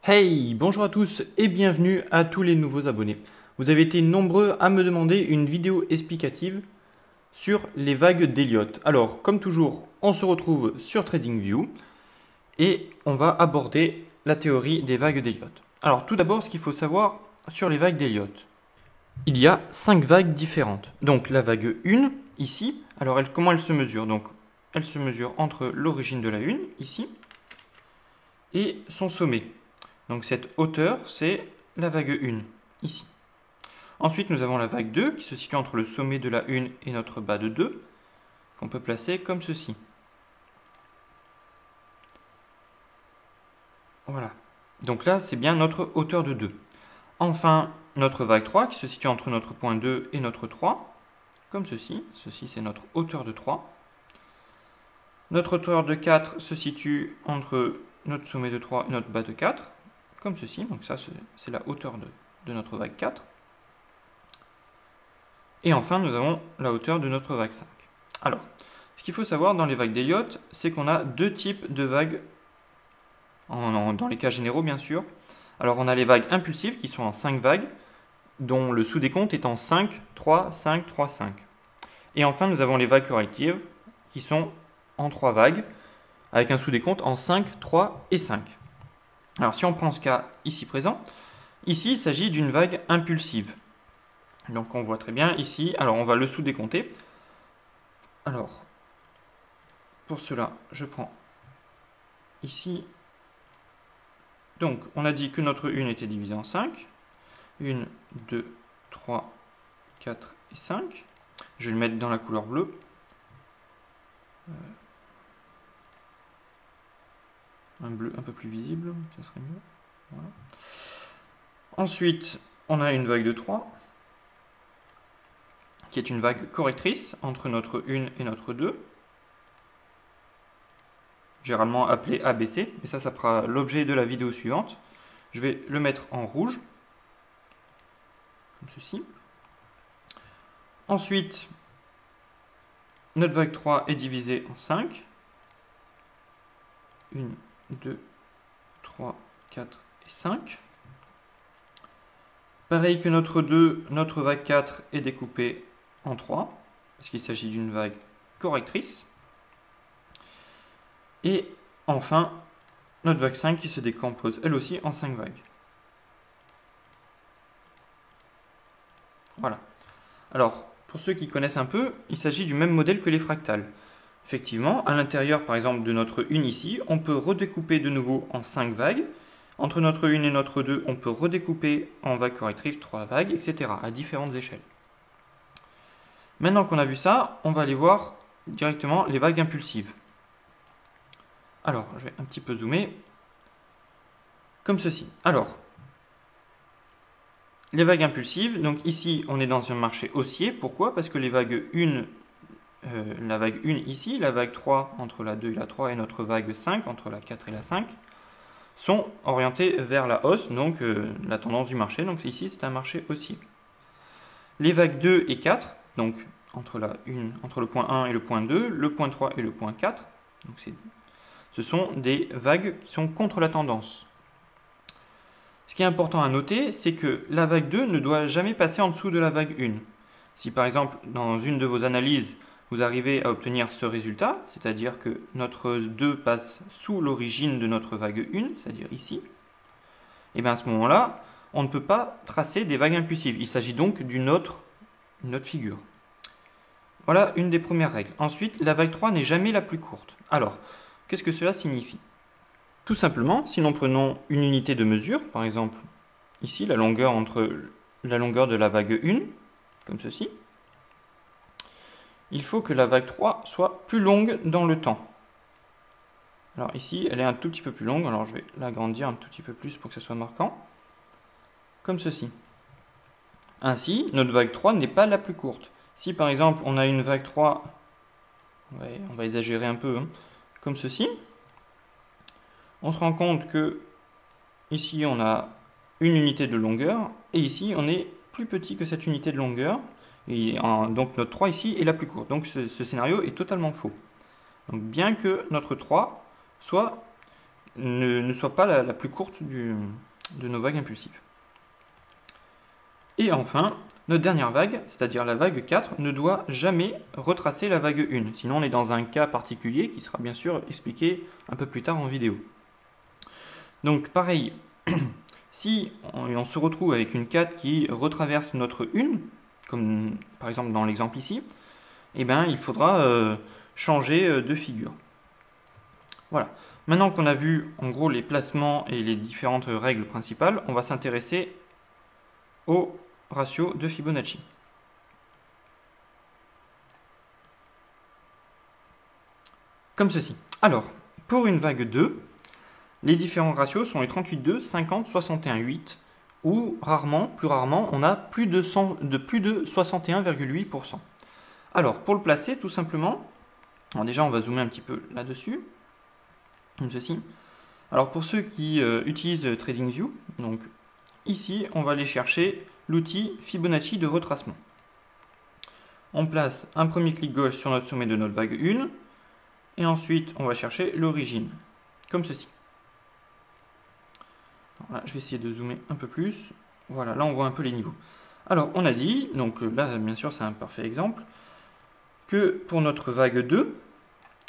Hey, bonjour à tous et bienvenue à tous les nouveaux abonnés. Vous avez été nombreux à me demander une vidéo explicative sur les vagues d'Elliott. Alors, comme toujours, on se retrouve sur TradingView et on va aborder la théorie des vagues d'Elliott. Alors, tout d'abord, ce qu'il faut savoir sur les vagues d'Elliott. Il y a 5 vagues différentes. Donc, la vague 1, ici, alors comment elle se mesure? Donc, elle se mesure entre l'origine de la 1, ici, et son sommet. Donc cette hauteur, c'est la vague 1, ici. Ensuite, nous avons la vague 2, qui se situe entre le sommet de la 1 et notre bas de 2, qu'on peut placer comme ceci. Voilà. Donc là, c'est bien notre hauteur de 2. Enfin, notre vague 3, qui se situe entre notre point 2 et notre 3, comme ceci. Ceci, c'est notre hauteur de 3. Notre hauteur de 4 se situe entre notre sommet de 3 et notre bas de 4, comme ceci. Donc ça, c'est la hauteur de notre vague 4. Et enfin, nous avons la hauteur de notre vague 5. Alors, ce qu'il faut savoir dans les vagues d'Elliott, c'est qu'on a deux types de vagues, dans les cas généraux bien sûr. Alors, on a les vagues impulsives qui sont en 5 vagues, dont le sous-décompte est en 5, 3, 5, 3, 5. Et enfin, nous avons les vagues correctives qui sont en 3 vagues, avec un sous-décompte en 5, 3 et 5. Alors, si on prend ce cas ici présent, ici il s'agit d'une vague impulsive. Donc on voit très bien ici, alors on va le sous-décompter. Alors, pour cela, je prends ici. Donc, on a dit que notre 1 était divisée en 5. 1, 2, 3, 4 et 5. Je vais le mettre dans la couleur bleue. Un bleu un peu plus visible, ça serait mieux. Voilà. Ensuite, on a une vague de 3, qui est une vague correctrice entre notre 1 et notre 2. Généralement appelé ABC, mais ça fera l'objet de la vidéo suivante. Je vais le mettre en rouge, comme ceci. Ensuite, notre vague 3 est divisée en 5. 1, 2, 3, 4 et 5. Pareil que notre 2, notre vague 4 est découpée en 3, parce qu'il s'agit d'une vague correctrice. Et enfin, notre vague 5 qui se décompose elle aussi en 5 vagues. Voilà. Alors, pour ceux qui connaissent un peu, il s'agit du même modèle que les fractales. Effectivement, à l'intérieur, par exemple, de notre 1 ici, on peut redécouper de nouveau en 5 vagues. Entre notre 1 et notre 2, on peut redécouper en vagues correctrices 3 vagues, etc., à différentes échelles. Maintenant qu'on a vu ça, on va aller voir directement les vagues impulsives. Alors, je vais un petit peu zoomer, comme ceci. Alors, les vagues impulsives, donc ici, on est dans un marché haussier. Pourquoi? Parce que les vagues 1, la vague 1 ici, la vague 3 entre la 2 et la 3 et notre vague 5 entre la 4 et la 5 sont orientées vers la hausse, donc la tendance du marché. Donc ici, c'est un marché haussier. Les vagues 2 et 4, donc entre le point 1 et le point 2, le point 3 et le point 4, donc ce sont des vagues qui sont contre la tendance. Ce qui est important à noter, c'est que la vague 2 ne doit jamais passer en dessous de la vague 1. Si par exemple, dans une de vos analyses, vous arrivez à obtenir ce résultat, c'est-à-dire que notre 2 passe sous l'origine de notre vague 1, c'est-à-dire ici, et bien à ce moment-là, on ne peut pas tracer des vagues impulsives. Il s'agit donc d'une autre figure. Voilà une des premières règles. Ensuite, la vague 3 n'est jamais la plus courte. Alors, qu'est-ce que cela signifie? Tout simplement, si nous prenons une unité de mesure, par exemple ici, la longueur entre la longueur de la vague 1, comme ceci, il faut que la vague 3 soit plus longue dans le temps. Alors ici, elle est un tout petit peu plus longue, alors je vais l'agrandir un tout petit peu plus pour que ce soit marquant, comme ceci. Ainsi, notre vague 3 n'est pas la plus courte. Si par exemple on a une vague 3, on va exagérer un peu, comme ceci, on se rend compte que ici on a une unité de longueur, et ici on est plus petit que cette unité de longueur, et donc notre 3 ici est la plus courte. Donc ce scénario est totalement faux. Donc bien que notre 3 soit ne soit pas la plus courte de nos vagues impulsives. Et enfin, notre dernière vague, c'est-à-dire la vague 4, ne doit jamais retracer la vague 1. Sinon, on est dans un cas particulier qui sera bien sûr expliqué un peu plus tard en vidéo. Donc pareil, si on se retrouve avec une 4 qui retraverse notre 1, comme par exemple dans l'exemple ici, eh bien, il faudra changer de figure. Voilà. Maintenant qu'on a vu en gros les placements et les différentes règles principales, on va s'intéresser au ratio de Fibonacci. Comme ceci. Alors, pour une vague 2, les différents ratios sont les 38,2, 50, 61,8 ou rarement, plus rarement, on a plus de 61,8%. Alors, pour le placer, tout simplement, alors déjà on va zoomer un petit peu là-dessus, comme ceci. Alors pour ceux qui utilisent TradingView, donc ici on va aller chercher l'outil Fibonacci de retracement. On place un premier clic gauche sur notre sommet de notre vague 1, et ensuite on va chercher l'origine, comme ceci. Là, je vais essayer de zoomer un peu plus. Voilà, là on voit un peu les niveaux. Alors on a dit, donc là bien sûr c'est un parfait exemple, que pour notre vague 2,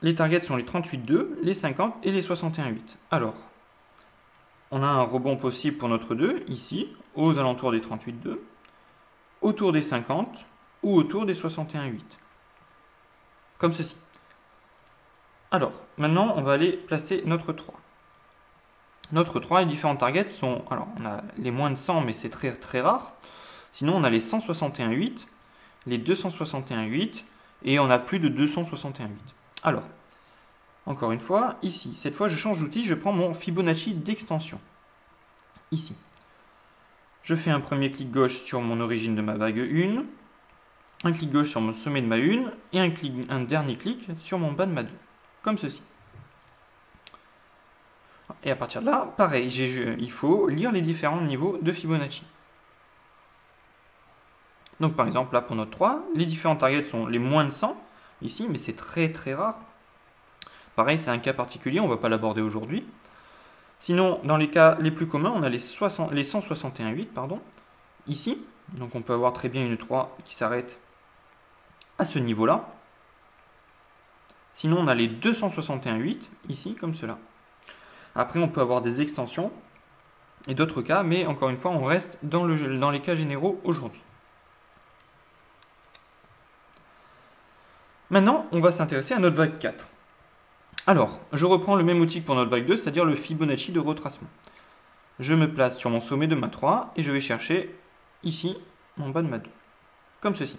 les targets sont les 38,2, les 50 et les 61,8. Alors, on a un rebond possible pour notre 2, ici, aux alentours des 38,2, autour des 50 ou autour des 61,8. Comme ceci. Alors, maintenant, on va aller placer notre 3. Notre 3, les différents targets sont... Alors, on a les moins de 100, mais c'est très très rare. Sinon, on a les 161,8, les 261,8 et on a plus de 261,8. Alors, encore une fois, ici, cette fois je change d'outil, je prends mon Fibonacci d'extension. Ici. Je fais un premier clic gauche sur mon origine de ma vague 1, un clic gauche sur mon sommet de ma 1 et un dernier clic sur mon bas de ma 2. Comme ceci. Et à partir de là, pareil, il faut lire les différents niveaux de Fibonacci. Donc par exemple, là pour notre 3, les différents targets sont les moins de 100, ici, mais c'est très très rare. Pareil, c'est un cas particulier, on ne va pas l'aborder aujourd'hui. Sinon, dans les cas les plus communs, on a les 161,8, pardon, ici. Donc on peut avoir très bien une 3 qui s'arrête à ce niveau-là. Sinon, on a les 261,8, ici, comme cela. Après, on peut avoir des extensions et d'autres cas, mais encore une fois, on reste dans les cas généraux aujourd'hui. Maintenant, on va s'intéresser à notre vague 4. Alors, je reprends le même outil que pour notre vague 2, c'est-à-dire le Fibonacci de retracement. Je me place sur mon sommet de ma 3 et je vais chercher ici mon bas de ma 2. Comme ceci.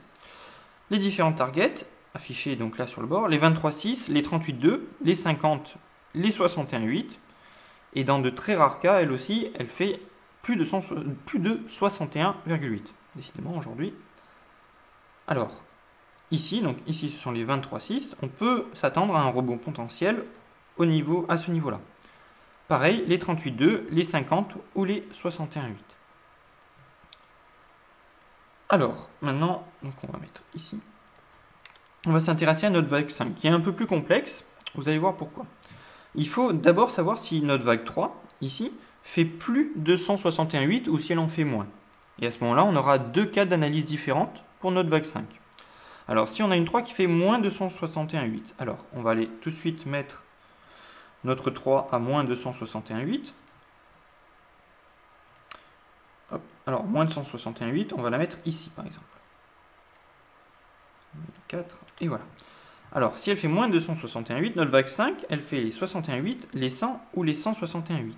Les différents targets, affichés donc là sur le bord, les 23,6, les 38,2, les 50, les 61,8. Et dans de très rares cas, elle aussi, elle fait plus de 61,8. Décidément aujourd'hui. Alors, ici, donc ici ce sont les 23,6, on peut s'attendre à un rebond potentiel à ce niveau-là. Pareil, les 38,2, les 50 ou les 61,8. Alors, maintenant, donc on va mettre ici. On va s'intéresser à notre vague 5, qui est un peu plus complexe. Vous allez voir pourquoi. Il faut d'abord savoir si notre vague 3, ici, fait plus de 161,8 ou si elle en fait moins. Et à ce moment-là, on aura deux cas d'analyse différentes pour notre vague 5. Alors, si on a une 3 qui fait moins de 161,8, alors on va aller tout de suite mettre notre 3 à moins de 161,8. Hop. Alors, moins de 161,8, on va la mettre ici, par exemple. 4, et voilà. Alors, si elle fait moins de 161,8, notre vague 5, elle fait les 61,8, les 100 ou les 161,8.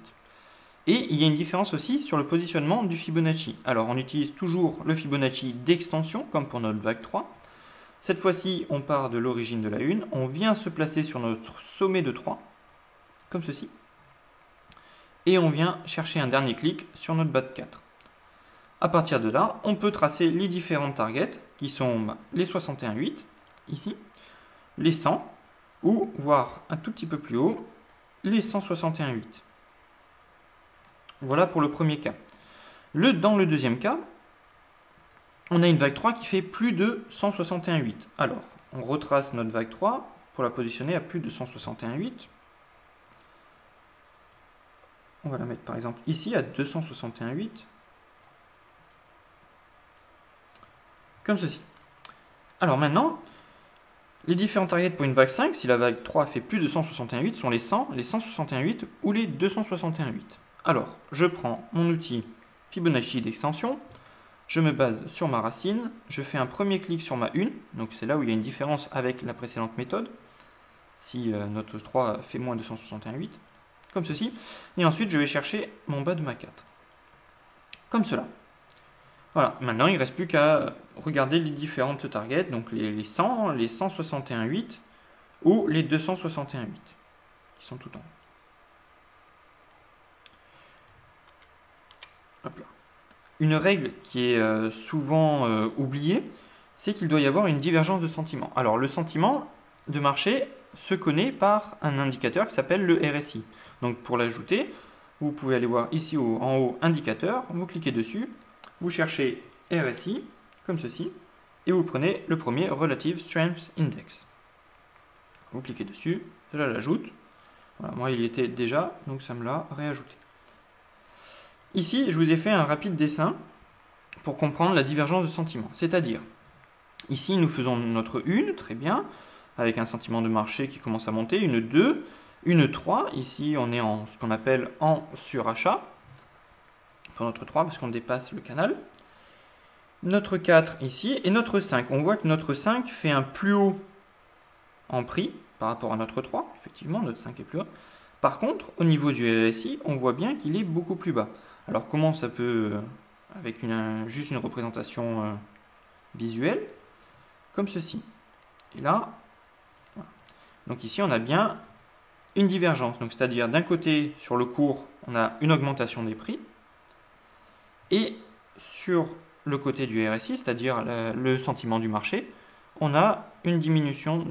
Et il y a une différence aussi sur le positionnement du Fibonacci. Alors, on utilise toujours le Fibonacci d'extension, comme pour notre vague 3. Cette fois-ci, on part de l'origine de la 1, on vient se placer sur notre sommet de 3, comme ceci. Et on vient chercher un dernier clic sur notre bas de 4. À partir de là, on peut tracer les différentes targets, qui sont les 61,8, ici, les 100, ou, voire un tout petit peu plus haut, les 161,8. Voilà pour le premier cas. Dans le deuxième cas, on a une vague 3 qui fait plus de 161,8. Alors, on retrace notre vague 3 pour la positionner à plus de 161,8. on va la mettre par exemple ici à 261,8, comme ceci. Alors maintenant, les différents targets pour une vague 5, si la vague 3 fait plus de 161,8, sont les 100, les 161,8 ou les 261,8. Alors, je prends mon outil Fibonacci d'extension, je me base sur ma racine, je fais un premier clic sur ma 1, donc c'est là où il y a une différence avec la précédente méthode, si notre 3 fait moins de 161,8, comme ceci, et ensuite je vais chercher mon bas de ma 4, comme cela. Voilà, maintenant il ne reste plus qu'à regarder les différentes targets, donc les 100, les 161,8 ou les 261,8, qui sont tout en haut. Hop là. Une règle qui est souvent oubliée, c'est qu'il doit y avoir une divergence de sentiment. Alors le sentiment de marché se connaît par un indicateur qui s'appelle le RSI. Donc pour l'ajouter, vous pouvez aller voir ici en haut indicateur, vous cliquez dessus, vous cherchez RSI, comme ceci, et vous prenez le premier Relative Strength Index. Vous cliquez dessus, cela l'ajoute. Voilà, moi il y était déjà, donc ça me l'a réajouté. Ici, je vous ai fait un rapide dessin pour comprendre la divergence de sentiment. C'est-à-dire, ici nous faisons notre 1, très bien, avec un sentiment de marché qui commence à monter, une 2, une 3, ici on est en ce qu'on appelle en surachat, pour notre 3 parce qu'on dépasse le canal. Notre 4 ici, et notre 5. On voit que notre 5 fait un plus haut en prix par rapport à notre 3. Effectivement, notre 5 est plus haut. Par contre, au niveau du RSI, on voit bien qu'il est beaucoup plus bas. Alors comment ça peut, avec juste une représentation visuelle, comme ceci. Et là, voilà. Donc ici on a bien une divergence. Donc c'est-à-dire d'un côté, sur le cours, on a une augmentation des prix, et sur le côté du RSI, c'est-à-dire le sentiment du marché, on a une diminution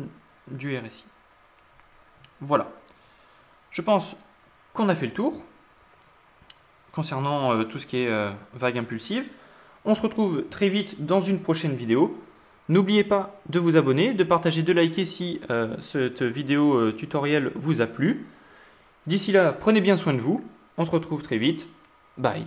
du RSI. Voilà. Je pense qu'on a fait le tour concernant tout ce qui est vague impulsive. On se retrouve très vite dans une prochaine vidéo. N'oubliez pas de vous abonner, de partager, de liker si cette vidéo tutoriel vous a plu. D'ici là, prenez bien soin de vous. On se retrouve très vite. Bye.